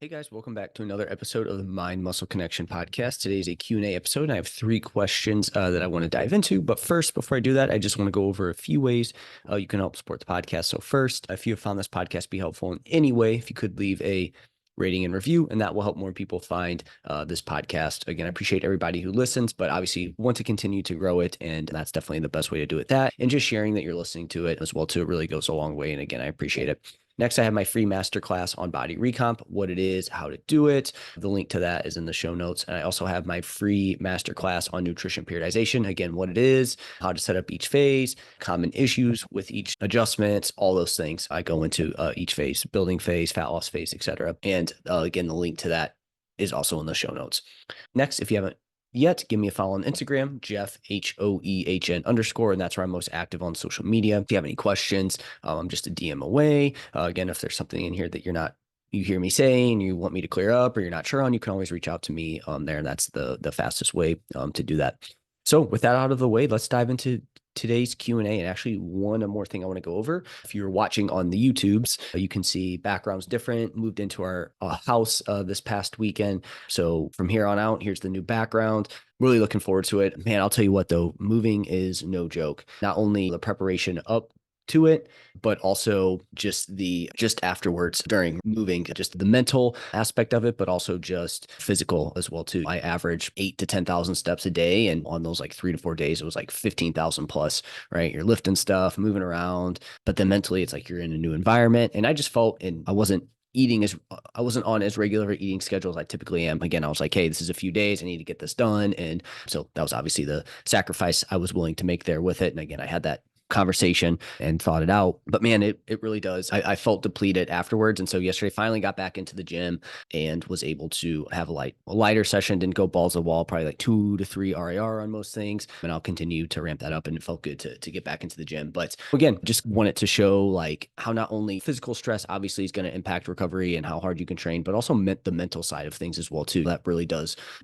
Hey guys, welcome back to another episode of the Mind Muscle Connection podcast. Today is a Q&A episode, and I have three questions that I want to dive into. But first, before I do that, I just want to go over a few ways you can help support the podcast. So first, if you have found this podcast be helpful in any way, if you could leave a rating and review, and that will help more people find this podcast. Again, I appreciate everybody who listens, but obviously want to continue to grow it, and that's definitely the best way to do it. That and just sharing that you're listening to it as well too, it really goes a long way. And again, I appreciate it. Next, I have my free masterclass on body recomp, what it is, how to do it. The link to that is in the show notes. And I also have my free masterclass on nutrition periodization. Again, what it is, how to set up each phase, common issues with each adjustments, all those things. I go into each phase, building phase, fat loss phase, etc. And again, the link to that is also in the show notes. Next, if you haven't yet, give me a follow on Instagram, Jeff, HOEHN_, and that's where I'm most active on social media. If you have any questions, I'm just a DM away. Again, if there's something in here that you hear me saying, you want me to clear up or you're not sure on, you can always reach out to me there. And that's the fastest way to do that. So with that out of the way, let's dive into today's Q&A. And actually one more thing I want to go over. If you're watching on the YouTubes, you can see backgrounds different, moved into our house this past weekend. So from here on out, here's the new background. Really looking forward to it. Man, I'll tell you what though, moving is no joke. Not only the preparation up to it, but also just afterwards during moving, just the mental aspect of it, but also just physical as well too. I average 8 to 10,000 steps a day. And on those like 3 to 4 days, it was like 15,000 plus, right? You're lifting stuff, moving around, but then mentally it's like you're in a new environment. And I just felt, and I wasn't on as regular a eating schedule as I typically am. Again, I was like, hey, this is a few days. I need to get this done. And so that was obviously the sacrifice I was willing to make there with it. And again, I had that conversation and thought it out. But man, it really does. I felt depleted afterwards. And so yesterday finally got back into the gym and was able to have a lighter session, didn't go balls to the wall, probably like 2 to 3 RIR on most things. And I'll continue to ramp that up, and it felt good to get back into the gym. But again, just wanted to show like how not only physical stress obviously is going to impact recovery and how hard you can train, but also the mental side of things as well too. That really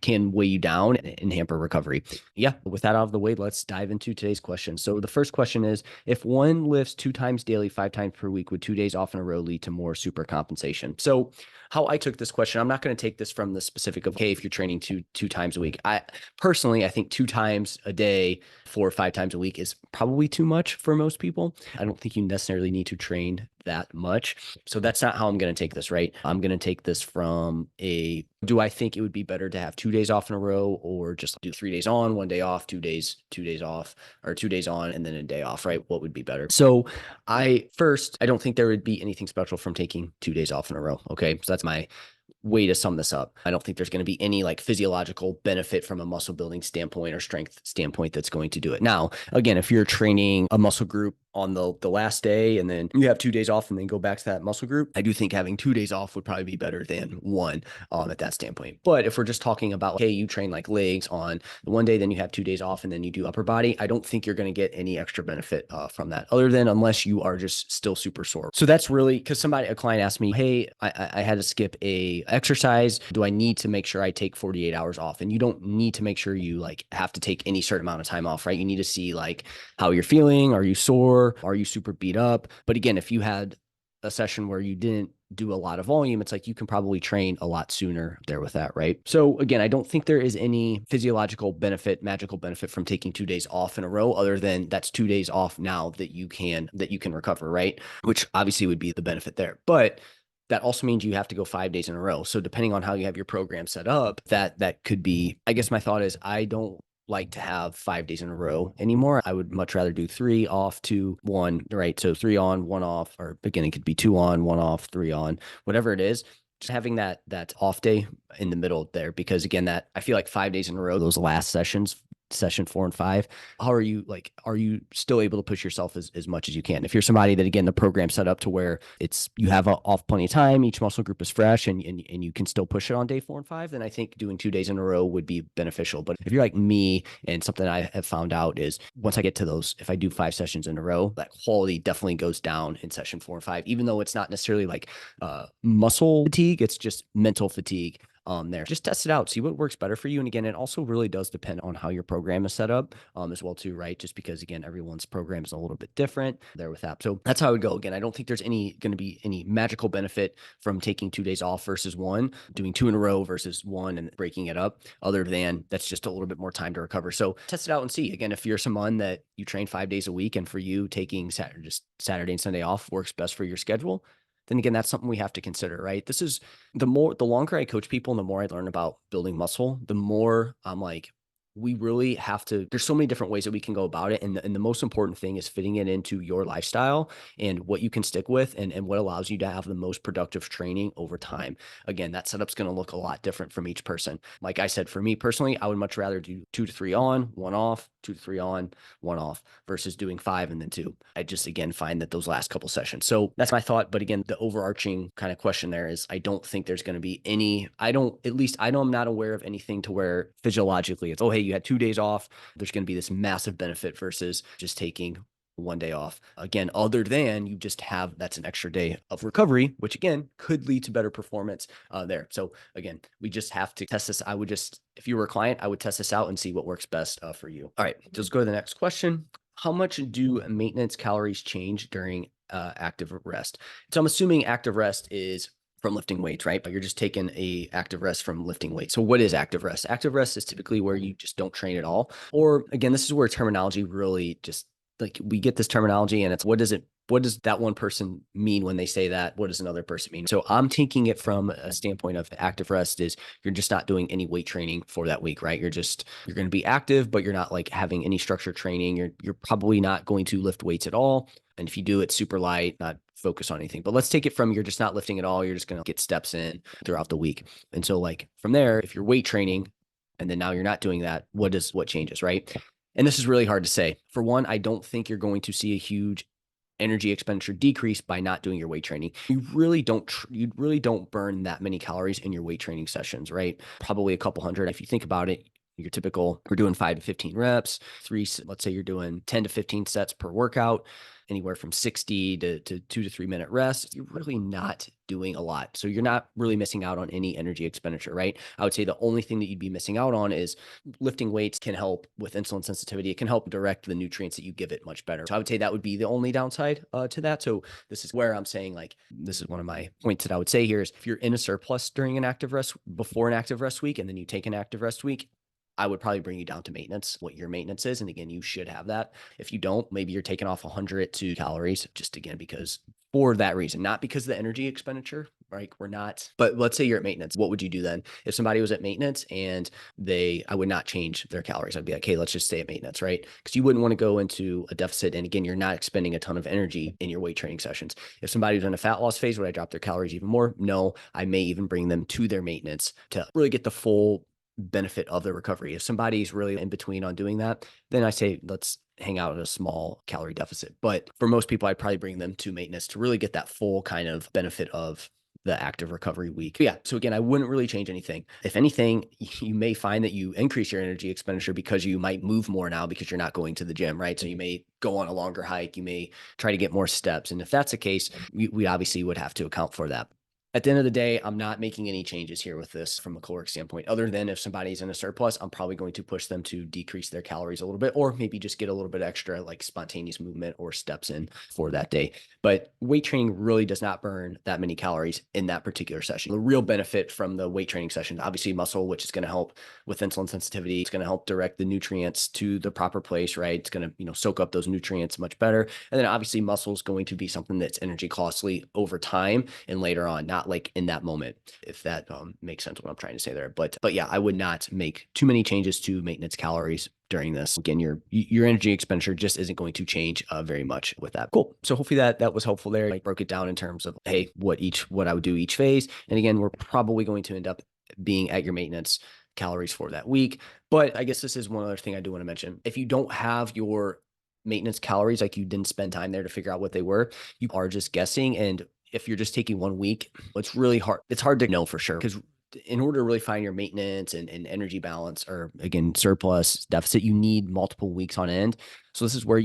can weigh you down and hamper recovery. Yeah, with that out of the way, let's dive into today's question. So the first question is, if one lifts 2 times daily, 5 times per week, would 2 days off in a row lead to more super compensation? So how I took this question, I'm not going to take this from the specific of, hey, if you're training two times a week. I think 2 times a day, 4 or 5 times a week is probably too much for most people. I don't think you necessarily need to train that much. So that's not how I'm going to take this, right? I'm going to take this from do I think it would be better to have 2 days off in a row, or just do 3 days on, 1 day off, 2 days off, or 2 days on and then a day off, right? What would be better? So I don't think there would be anything special from taking 2 days off in a row. Okay. So that's my way to sum this up. I don't think there's going to be any like physiological benefit from a muscle building standpoint or strength standpoint that's going to do it. Now, again, if you're training a muscle group on the last day and then you have 2 days off and then go back to that muscle group, I do think having 2 days off would probably be better than one at that standpoint. But if we're just talking about, hey, you train like legs on the one day, then you have 2 days off and then you do upper body, I don't think you're going to get any extra benefit from that, other than unless you are just still super sore. So that's really because a client asked me, hey, I had to skip a exercise. Do I need to make sure I take 48 hours off? And you don't need to make sure you like have to take any certain amount of time off, right? You need to see like how you're feeling. Are you sore? Are you super beat up? But again, if you had a session where you didn't do a lot of volume, it's like you can probably train a lot sooner there with that, right? So again, I don't think there is any physiological benefit, magical benefit from taking 2 days off in a row, other than that's 2 days off now that you can recover, right? Which obviously would be the benefit there. But that also means you have to go 5 days in a row. So depending on how you have your program set up, that could be, I guess my thought is I don't like to have 5 days in a row anymore. I would much rather do 3 off, 2, 1, right? So 3 on, 1 off, or beginning could be 2 on, 1 off, 3 on, whatever it is. Just having that off day in the middle there, because again, that I feel like 5 days in a row, those last sessions, session 4 and 5, are you still able to push yourself as much as you can? If you're somebody that, again, the program's set up to where you have off plenty of time, each muscle group is fresh, and you can still push it on day 4 and 5, then I think doing 2 days in a row would be beneficial. But if you're like me, and something I have found out is once I get to those, if I do 5 sessions in a row, that quality definitely goes down in session 4 and 5, even though it's not necessarily like muscle fatigue, it's just mental fatigue. there. Just test it out, see what works better for you. And again, it also really does depend on how your program is set up as well too, right? Just because again, everyone's program is a little bit different there with that. So that's how I would go. Again, I don't think there's going to be any magical benefit from taking 2 days off versus one, doing 2 in a row versus one and breaking it up, other than that's just a little bit more time to recover. So test it out and see. Again, if you're someone that you train 5 days a week and for you taking just Saturday and Sunday off works best for your schedule, then again, that's something we have to consider, right? This is the longer I coach people and the more I learn about building muscle, the more I'm like, we really have to, there's so many different ways that we can go about it. And the most important thing is fitting it into your lifestyle and what you can stick with and what allows you to have the most productive training over time. Again, that setup's going to look a lot different from each person. Like I said, for me personally, I would much rather do 2 to 3 on, 1 off, 2 to 3 on, 1 off versus doing 5 and then 2. I just, again, find that those last couple sessions. So that's my thought. But again, the overarching kind of question there is I don't think there's going to be any, at least I know I'm not aware of anything to where physiologically it's, oh, hey, you had 2 days off. There's going to be this massive benefit versus just taking 1 day off. Again, other than you just have, that's an extra day of recovery, which again could lead to better performance there. So again, we just have to test this. If you were a client, I would test this out and see what works best for you. All right, let's go to the next question. How much do maintenance calories change during active rest? So I'm assuming active rest is from lifting weights, right? But you're just taking a active rest from lifting weights. So what is active rest? Active rest is typically where you just don't train at all. Or again, this is where terminology really just like we get this terminology and it's what does that one person mean when they say that? What does another person mean? So I'm taking it from a standpoint of active rest is you're just not doing any weight training for that week, right? You're going to be active, but you're not like having any structured training. You're probably not going to lift weights at all. And if you do, it's super light, not focus on anything. But let's take it from you're just not lifting at all. You're just going to get steps in throughout the week. And so like from there, if you're weight training and then now you're not doing that, what changes, right? And this is really hard to say. For one, I don't think you're going to see a huge energy expenditure decrease by not doing your weight training. You really don't burn that many calories in your weight training sessions, right? Probably a couple hundred. If you think about it, your typical, we're doing 5 to 15 reps, let's say you're doing 10 to 15 sets per workout, anywhere from 60 to 2 to 3 minute rest. You're really not doing a lot. So you're not really missing out on any energy expenditure, right? I would say the only thing that you'd be missing out on is lifting weights can help with insulin sensitivity. It can help direct the nutrients that you give it much better. So I would say that would be the only downside to that. So this is where I'm saying like, this is one of my points that I would say here is if you're in a surplus during an active rest, before an active rest week, and then you take an active rest week, I would probably bring you down to maintenance, what your maintenance is. And again, you should have that. If you don't, maybe you're taking off 102 calories, just again, because for that reason, not because of the energy expenditure, right? We're not, but let's say you're at maintenance. What would you do then? If somebody was at maintenance and I would not change their calories. I'd be like, hey, let's just stay at maintenance, right? Because you wouldn't want to go into a deficit. And again, you're not expending a ton of energy in your weight training sessions. If somebody's in a fat loss phase, would I drop their calories even more? No, I may even bring them to their maintenance to really get the full benefit of the recovery. If somebody's really in between on doing that, then I say, let's hang out at a small calorie deficit. But for most people, I'd probably bring them to maintenance to really get that full kind of benefit of the active recovery week. But yeah. So again, I wouldn't really change anything. If anything, you may find that you increase your energy expenditure because you might move more now because you're not going to the gym, right? So you may go on a longer hike. You may try to get more steps. And if that's the case, we obviously would have to account for that. At the end of the day, I'm not making any changes here with this from a caloric standpoint, other than if somebody's in a surplus, I'm probably going to push them to decrease their calories a little bit, or maybe just get a little bit extra like spontaneous movement or steps in for that day. But weight training really does not burn that many calories in that particular session. The real benefit from the weight training session, obviously muscle, which is going to help with insulin sensitivity. It's going to help direct the nutrients to the proper place, right? It's going to, soak up those nutrients much better. And then obviously muscle is going to be something that's energy costly over time and later on, not like in that moment, if that makes sense what I'm trying to say there. But yeah, I would not make too many changes to maintenance calories during this. Again, your energy expenditure just isn't going to change very much with that. Cool. So hopefully that was helpful there. I broke it down in terms of, hey, what I would do each phase. And again, we're probably going to end up being at your maintenance calories for that week. But I guess this is one other thing I do want to mention. If you don't have your maintenance calories, like you didn't spend time there to figure out what they were, you are just guessing. And if you're just taking 1 week, it's really hard. It's hard to know for sure because in order to really find your maintenance and energy balance or again, surplus deficit, you need multiple weeks on end. So this is where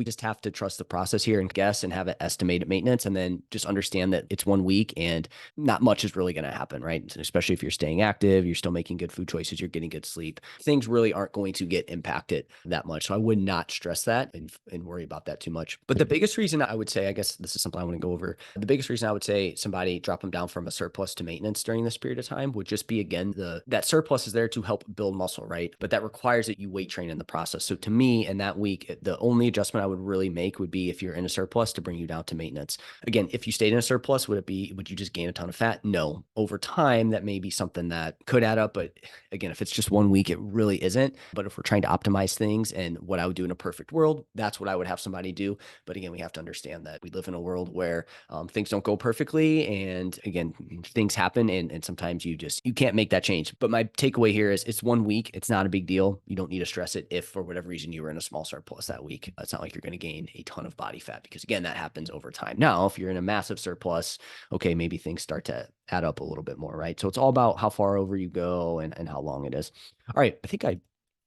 We just have to trust the process here and guess and have an estimated maintenance, and then just understand that it's 1 week and not much is really going to happen, right? Especially if you're staying active, you're still making good food choices, you're getting good sleep. Things really aren't going to get impacted that much. So I would not stress that and worry about that too much. But the biggest reason I would say, I guess this is something I want to go over. The biggest reason I would say somebody drop them down from a surplus to maintenance during this period of time would just be, again, that surplus is there to help build muscle, right? But that requires that you weight train in the process. So to me, in that week, the only adjustment I would really make would be if you're in a surplus to bring you down to maintenance. Again, if you stayed in a surplus, would you just gain a ton of fat? No. Over time, that may be something that could add up. But again, if it's just 1 week, it really isn't. But if we're trying to optimize things and what I would do in a perfect world, that's what I would have somebody do. But again, we have to understand that we live in a world where things don't go perfectly. And again, things happen and sometimes you can't make that change. But my takeaway here is it's 1 week. It's not a big deal. You don't need to stress it if for whatever reason you were in a small surplus that week. It's not like you're going to gain a ton of body fat because again, that happens over time. Now, if you're in a massive surplus, okay, maybe things start to add up a little bit more, right? So it's all about how far over you go and how long it is. All right. I think I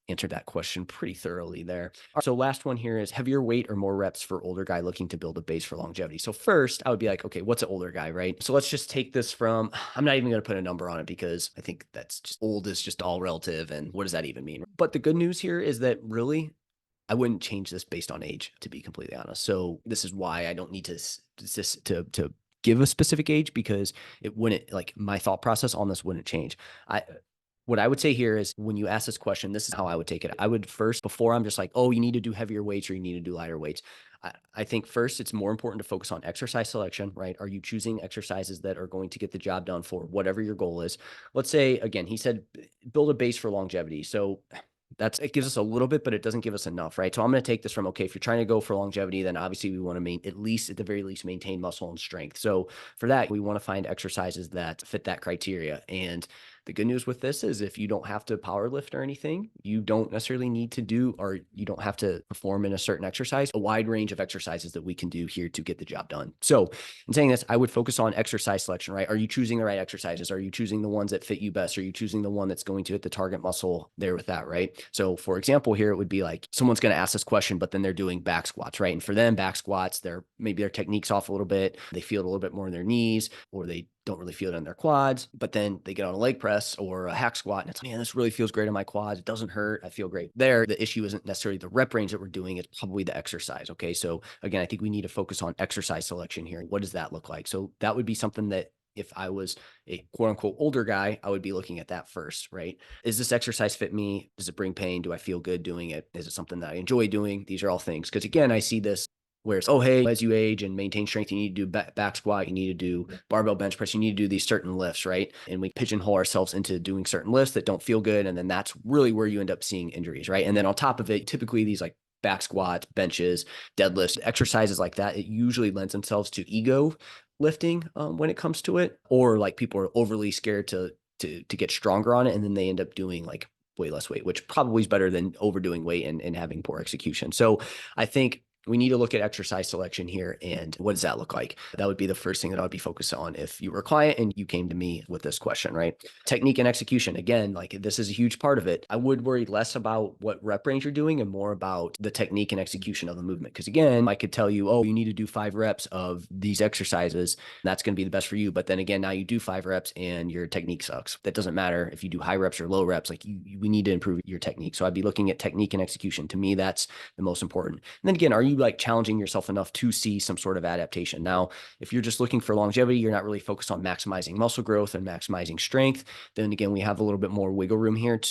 answered that question pretty thoroughly there. So last one here is heavier weight or more reps for older guy looking to build a base for longevity. So first I would be like, okay, what's an older guy, right? So let's just take this from, I'm not even going to put a number on it because I think that's just old is just all relative. And what does that even mean? But the good news here is that really I wouldn't change this based on age, to be completely honest. So this is why I don't need to give a specific age because it wouldn't, like, my thought process on this wouldn't change. What I would say here is when you ask this question, this is how I would take it. I would first, before I'm just like, oh, you need to do heavier weights or you need to do lighter weights. I think first it's more important to focus on exercise selection, right? Are you choosing exercises that are going to get the job done for whatever your goal is? Let's say, again, he said, build a base for longevity. So it gives us a little bit, but it doesn't give us enough, right? So I'm going to take this from, okay, if you're trying to go for longevity, then obviously we want to at the very least maintain muscle and strength. So for that, we want to find exercises that fit that criteria. And the good news with this is if you don't have to power lift or anything, you don't necessarily need to do, or you don't have to perform in a certain exercise, a wide range of exercises that we can do here to get the job done. So in saying this, I would focus on exercise selection, right? Are you choosing the right exercises? Are you choosing the ones that fit you best? Are you choosing the one that's going to hit the target muscle there with that, right? So for example, here it would be like someone's going to ask this question, but then they're doing back squats, right? And for them, back squats, maybe their technique's off a little bit. They feel it a little bit more in their knees, or they don't really feel it in their quads, but then they get on a leg press or a hack squat and it's, man, this really feels great in my quads. It doesn't hurt. I feel great there. The issue isn't necessarily the rep range that we're doing. It's probably the exercise. Okay. So again, I think we need to focus on exercise selection here. What does that look like? So that would be something that if I was a quote unquote older guy, I would be looking at that first, right? Is this exercise fit me? Does it bring pain? Do I feel good doing it? Is it something that I enjoy doing? These are all things. Because again, I see this where it's, oh, hey, as you age and maintain strength, you need to do back squat, you need to do barbell bench press, you need to do these certain lifts, right? And we pigeonhole ourselves into doing certain lifts that don't feel good. And then that's really where you end up seeing injuries, right? And then on top of it, typically these like back squats, benches, deadlifts, exercises like that, it usually lends themselves to ego lifting when it comes to it, or like people are overly scared to get stronger on it. And then they end up doing like way less weight, which probably is better than overdoing weight and having poor execution. So I think we need to look at exercise selection here. And what does that look like? That would be the first thing that I would be focused on if you were a client and you came to me with this question, right? Technique and execution. Again, like this is a huge part of it. I would worry less about what rep range you're doing and more about the technique and execution of the movement. Because again, I could tell you, oh, you need to do 5 reps of these exercises. That's going to be the best for you. But then again, now you do 5 reps and your technique sucks. That doesn't matter if you do high reps or low reps. Like we need to improve your technique. So I'd be looking at technique and execution. To me, that's the most important. And then again, are you like challenging yourself enough to see some sort of adaptation? Now, if you're just looking for longevity, you're not really focused on maximizing muscle growth and maximizing strength, then again, we have a little bit more wiggle room here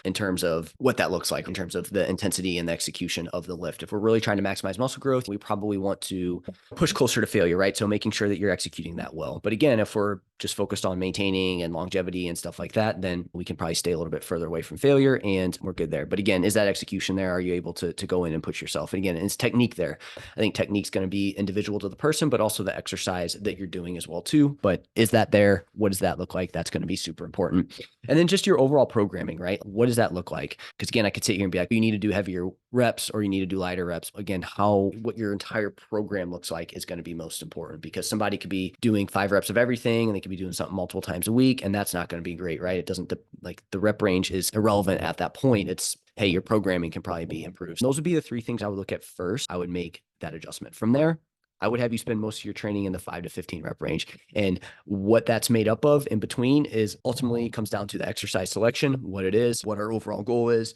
in terms of what that looks like, in terms of the intensity and the execution of the lift. If we're really trying to maximize muscle growth, we probably want to push closer to failure, right? So making sure that you're executing that well. But again, if we're just focused on maintaining and longevity and stuff like that, then we can probably stay a little bit further away from failure and we're good there. But again, is that execution there? Are you able to go in and push yourself? And again, it's technique there. I think technique's going to be individual to the person, but also the exercise that you're doing as well too. But is that there? What does that look like? That's going to be super important. And then just your overall programming, right? What does that look like? Because again, I could sit here and be like, you need to do heavier reps or you need to do lighter reps. Again, what your entire program looks like is going to be most important, because somebody could be doing 5 reps of everything and they could be doing something multiple times a week, and that's not going to be great, right? It doesn't, like, the rep range is irrelevant at that point. It's hey, your programming can probably be improved. Those would be the three things I would look at first. I would make that adjustment. From there, I would have you spend most of your training in the 5 to 15 rep range. And what that's made up of in between is ultimately comes down to the exercise selection, what it is, what our overall goal is,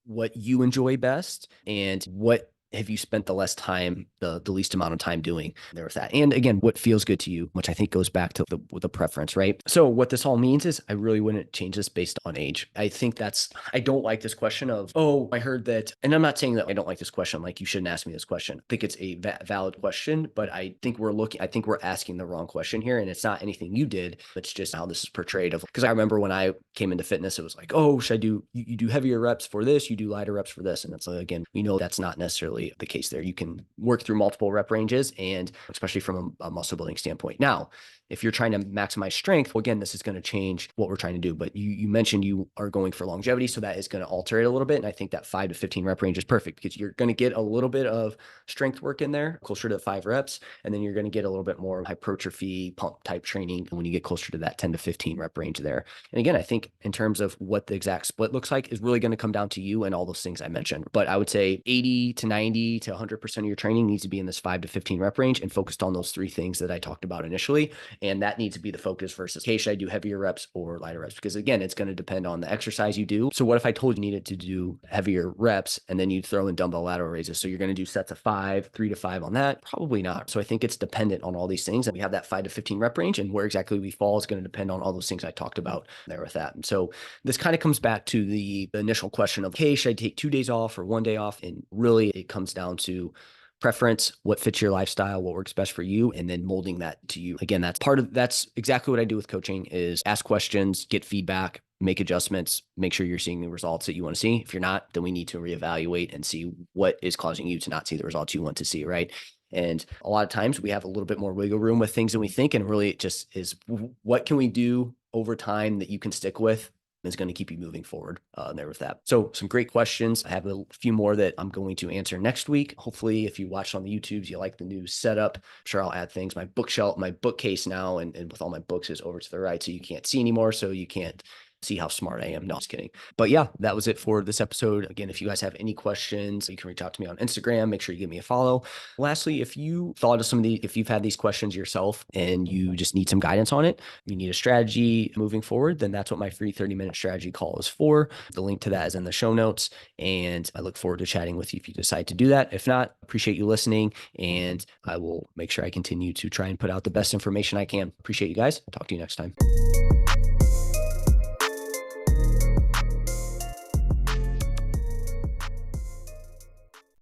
what you enjoy best, and what have you spent the less time, the least amount of time doing there with that. And again, what feels good to you, which I think goes back to the preference, right? So what this all means is I really wouldn't change this based on age. I think I don't like this question of, oh, I heard that. And I'm not saying that I don't like this question. Like, you shouldn't ask me this question. I think it's a valid question, but I think we're asking the wrong question here. And it's not anything you did. It's just how this is portrayed of, because I remember when I came into fitness, it was like, oh, should I do, you do heavier reps for this, you do lighter reps for this. And it's like, again, we know that's not necessarily the case there. You can work through multiple rep ranges, and especially from a muscle building standpoint. Now, if you're trying to maximize strength, well, again, this is going to change what we're trying to do. But you mentioned you are going for longevity, so that is going to alter it a little bit. And I think that 5 to 15 rep range is perfect because you're going to get a little bit of strength work in there, closer to the 5 reps, and then you're going to get a little bit more hypertrophy pump type training when you get closer to that 10 to 15 rep range there. And again, I think in terms of what the exact split looks like is really going to come down to you and all those things I mentioned. But I would say 80 to 90 to 100% of your training needs to be in this 5 to 15 rep range and focused on those three things that I talked about initially. And that needs to be the focus versus, hey, should I do heavier reps or lighter reps? Because again, it's going to depend on the exercise you do. So what if I told you needed to do heavier reps and then you throw in dumbbell lateral raises? So you're going to do sets of 5, 3 to 5 on that? Probably not. So I think it's dependent on all these things. And we have that 5 to 15 rep range, and where exactly we fall is going to depend on all those things I talked about there with that. And so this kind of comes back to the initial question of, hey, should I take 2 days off or 1 day off? And really it comes down to preference, what fits your lifestyle, what works best for you, and then molding that to you. Again, that's exactly what I do with coaching, is ask questions, get feedback, make adjustments, make sure you're seeing the results that you want to see. If you're not, then we need to reevaluate and see what is causing you to not see the results you want to see, right? And a lot of times we have a little bit more wiggle room with things than we think. And really it just is, what can we do over time that you can stick with is going to keep you moving forward there with that. So some great questions. I have a few more that I'm going to answer next week. Hopefully, if you watched on the YouTubes, you like the new setup. I'm sure I'll add things. My bookshelf, my bookcase now, and with all my books is over to the right, so you can't see anymore. So you can't see how smart I am. No, just kidding. But yeah, that was it for this episode. Again, if you guys have any questions, you can reach out to me on Instagram. Make sure you give me a follow. Lastly, if you thought of if you've had these questions yourself and you just need some guidance on it, you need a strategy moving forward, then that's what my free 30-minute strategy call is for. The link to that is in the show notes. And I look forward to chatting with you if you decide to do that. If not, appreciate you listening. And I will make sure I continue to try and put out the best information I can. Appreciate you guys. Talk to you next time.